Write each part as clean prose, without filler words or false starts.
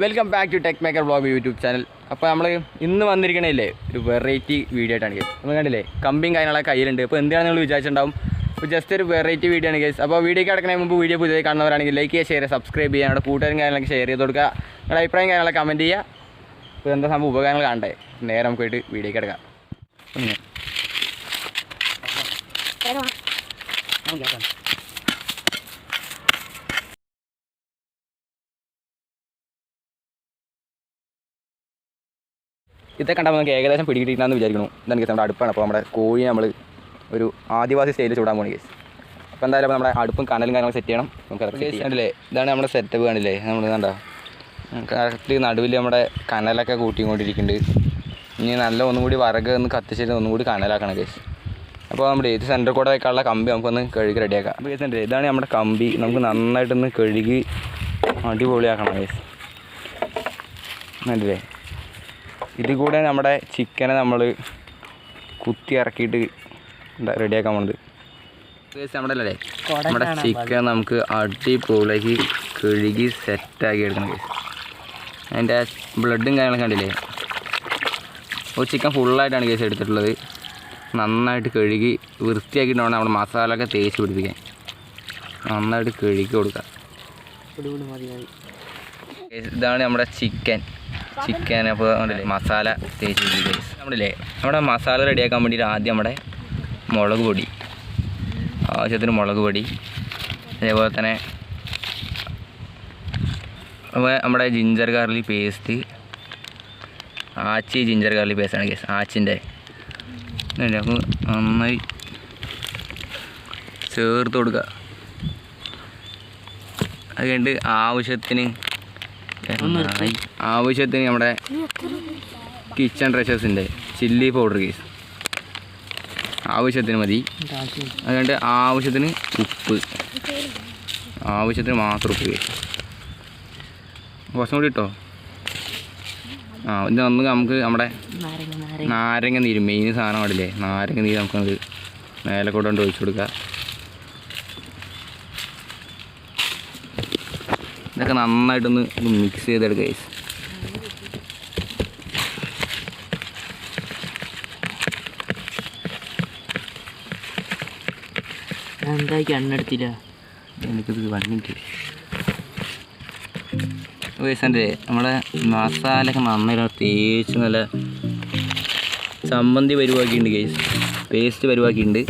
Welcome back to Tech Maker vlog YouTube channel. അപ്പോൾ നമ്മൾ ഇന്ന് വന്നിരിക്കണല്ലേ ഒരു വെറൈറ്റി വീഡിയോ ആയിട്ടാണ് ഗൈസ്. നമ്മൾ കണ്ടില്ലേ കമ്പിയും കാര്യങ്ങളൊക്കെ കയ്യിലുണ്ട്. അപ്പോൾ എന്താണ് നിങ്ങൾ വിചാരിച്ചിട്ടുണ്ടാവും. അപ്പോൾ ജസ്റ്റ് ഒരു വെറൈറ്റി വീഡിയോ ആണ് ഗൈസ്. അപ്പോൾ വീഡിയോക്ക് കിടക്കുന്നതിന് മുമ്പ് വീഡിയോ പുതിയതായി കാണുന്നവരാണെങ്കിൽ ലൈക്ക് ചെയ്യുക, ഷെയർ ചെയ്യുക, സബ്സ്ക്രൈബ് ചെയ്യുക, നമ്മുടെ കൂട്ടുകാരും കാര്യങ്ങളൊക്കെ ഷെയർ ചെയ്ത് കൊടുക്കുക, നിങ്ങളുടെ അഭിപ്രായം കാര്യങ്ങളൊക്കെ കമൻറ്റ് ചെയ്യുക. അപ്പോൾ എന്താ സംഭവം ഉപകാരങ്ങൾ കാണണ്ടേ, നേരെ നമുക്ക് പോയിട്ട് വീഡിയോക്ക് കിടക്കാം. ഇതൊക്കെ കണ്ടാൽ നമുക്ക് ഏകദേശം പിടികിട്ടിട്ടാന്ന് വിചാരിക്കണം. ഇതാണ് കേസ് നമ്മുടെ അടുപ്പാണ്. അപ്പോൾ നമ്മുടെ കോഴി നമ്മൾ ഒരു ആദിവാസി സ്റ്റൈലിൽ ചൂടാൻ പോകുന്ന കേസ്. അപ്പോൾ എന്തായാലും നമ്മുടെ അടുപ്പും കനലും കാര്യങ്ങളും സെറ്റ് ചെയ്യണം. നമുക്ക് അതൊക്കെ കണ്ടില്ലേ, ഇതാണ് നമ്മുടെ സെറ്റപ്പ് കാണില്ലേ. നമ്മൾ കണ്ടോ കറക്റ്റ് നടുവിൽ നമ്മുടെ കനലൊക്കെ കൂട്ടിക്കൊണ്ടിരിക്കുന്നുണ്ട്. ഇനി നല്ല ഒന്നും കൂടി വിറക് ഒന്ന് കത്തിച്ചിട്ട് ഒന്നും കൂടി കനലാക്കണം കേസ്. അപ്പോൾ നമ്മുടെ ഇത് സെൻറ്റർ കൂടെ വെക്കാനുള്ള കമ്പി നമുക്കൊന്ന് കഴുകി റെഡിയാക്കാം. അപ്പോൾ കേസ് ഇതാണ് നമ്മുടെ കമ്പി. നമുക്ക് നന്നായിട്ടൊന്ന് കഴുകി അടിപൊളിയാക്കണം കേസ്. കണ്ടില്ലേ, ഇത് കൂടെ നമ്മുടെ ചിക്കനെ നമ്മൾ കുത്തി ഇറക്കിയിട്ട് റെഡിയാക്കാൻ പോകുന്നത്. നമ്മുടെ അല്ലേ നമ്മുടെ ചിക്കൻ നമുക്ക് അടിപൊളിയാക്കി കഴുകി സെറ്റാക്കി എടുക്കണം കേസ്. അതിൻ്റെ ബ്ലഡും കാര്യങ്ങളൊക്കെ കണ്ടില്ലേ. ഒരു ചിക്കൻ ഫുള്ളായിട്ടാണ് കേസ് എടുത്തിട്ടുള്ളത്. നന്നായിട്ട് കഴുകി വൃത്തിയാക്കിയിട്ട് വേണം നമ്മുടെ മസാല ഒക്കെ തേച്ച് പിടിപ്പിക്കാൻ. നന്നായിട്ട് കഴുകി കൊടുക്കാം. ഇതാണ് നമ്മുടെ ചിക്കൻ. അപ്പോൾ മസാല തേച്ച് പിടിക്കുക. നമ്മുടെ മസാല റെഡിയാക്കാൻ വേണ്ടിയിട്ട് ആദ്യം നമ്മുടെ മുളക് പൊടി, ആവശ്യത്തിന് മുളക് പൊടി, അതേപോലെ തന്നെ നമ്മുടെ ginger garlic paste, Aachi ginger garlic പേസ്റ്റാണ് കേസ്. ആച്ചിൻ്റെ നമുക്ക് നന്നായി ചേർത്ത് കൊടുക്കുക. അത് കഴിഞ്ഞിട്ട് ആവശ്യത്തിന് നമ്മുടെ കിച്ചൺ ട്രഷേഴ്സിൻ്റെ ചില്ലി പൗഡർ കേസ് ആവശ്യത്തിന് മതി. അത് കഴിഞ്ഞിട്ട് ആവശ്യത്തിന് ഉപ്പ്, ആവശ്യത്തിന് മാത്രം ഉപ്പ് കേസ്. കുറച്ചും കൂടി ഇട്ടോ. ഇത് നമുക്ക് നമ്മുടെ നാരങ്ങ നീര്, മെയിൻ സാധനം പാടില്ലേ, നാരങ്ങ നീര് നമുക്കത് മേലെ കൂടെ കൊണ്ട് ഒഴിച്ചു കൊടുക്കുക. ഇതൊക്കെ നന്നായിട്ടൊന്ന് മിക്സ് ചെയ്തെടുക്കുക ഗൈസ്. എന്താക്കി എണ്ണെടുത്തില്ല എനിക്കിത് വന്നിട്ട് ഗൈസിൻ്റെ നമ്മുടെ മസാലയൊക്കെ നന്നായിട്ട് തേച്ച് നല്ല ചമ്മന്തി പരിവാക്കിയിട്ടുണ്ട് ഗൈസ്, പേസ്റ്റ് പരിവാക്കിയിട്ടുണ്ട്.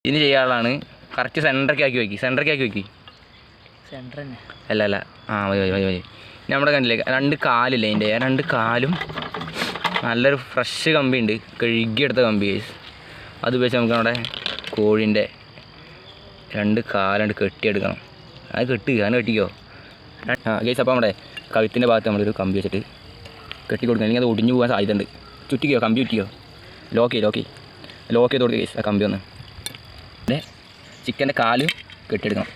ഇനി ചെയ്യാനുള്ളതാണ് കറക്റ്റ് സെൻറ്ററിലേക്ക് ആക്കി വെക്കി സെൻറ്റർ തന്നെ. അല്ല മതി നമ്മുടെ കണ്ടില്ലേ 2 കാലില്ലേ അതിൻ്റെ 2 കാലും നല്ലൊരു ഫ്രഷ് കമ്പി ഉണ്ട്, കഴുകിയെടുത്ത കമ്പി ഗൈസ്. അത് ഉപയോഗിച്ച് നമുക്ക് നമ്മുടെ കോഴീൻ്റെ 2 കാലുണ്ട് കെട്ടിയെടുക്കണം. അത് കെട്ടിക്കോ ഗൈസ്. അപ്പോൾ നമ്മുടെ കഴുത്തിൻ്റെ ഭാഗത്ത് നമ്മളൊരു കമ്പി വെച്ചിട്ട് കെട്ടി കൊടുക്കണം, അല്ലെങ്കിൽ അത് ഒടിഞ്ഞു പോകാൻ സാധ്യതയുണ്ട്. ചുറ്റിക്കോ, കമ്പി ചുറ്റിക്കോ, ലോക്ക് ചെയ്ത് കൊടുക്കുക ഗൈസ്. ആ കമ്പി ഒന്ന് ചിക്കൻ്റെ കാല് കെട്ടിയെടുക്കണം.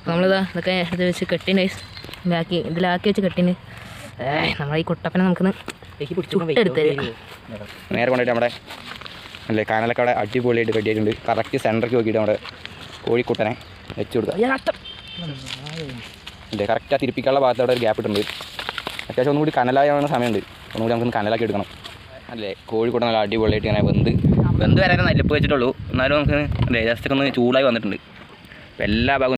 നമ്മളിതാ ഇതൊക്കെ ഇത് വെച്ച് കെട്ടിന് ഇതിലാക്കി വെച്ച് കെട്ടിന്. നമ്മളെ ഈ കുട്ടപ്പനെ നമുക്കൊന്ന് ചുട്ടെടുത്ത് നേരെ കൊണ്ടിട്ട് നമ്മുടെ അല്ലേ കാനലൊക്കെ അവിടെ അടിപൊളിയായിട്ട് കെട്ടിയിട്ടുണ്ട്. കറക്റ്റ് സെൻറ്ററിലേക്ക് നോക്കിയിട്ട് നമ്മുടെ കോഴിക്കുട്ടനെ വെച്ച് കൊടുക്കുക. അല്ലേ കറക്റ്റ് ആ തിരിപ്പിക്കാനുള്ള ഭാഗത്ത് അവിടെ ഒരു ഗ്യാപ്പ് ഇട്ടുണ്ട്. അത്യാവശ്യം ഒന്നുകൂടി കനലായാവുന്ന സമയമുണ്ട്, ഒന്നുകൂടി നമുക്കൊന്ന് കനലാക്കി എടുക്കണം. അല്ലേ കോഴിക്കുട്ടൻ നല്ല അടിപൊളിയായിട്ട് ഇങ്ങനെ വെന്ത് വരാനും നല്ലപ്പ് വെച്ചിട്ടുള്ളൂ. എന്നാലും നമുക്ക് അല്ലേ ജസ്റ്റ് ഒന്ന് ചൂടായി വന്നിട്ടുണ്ട്. അപ്പോൾ എല്ലാ ഭാഗവും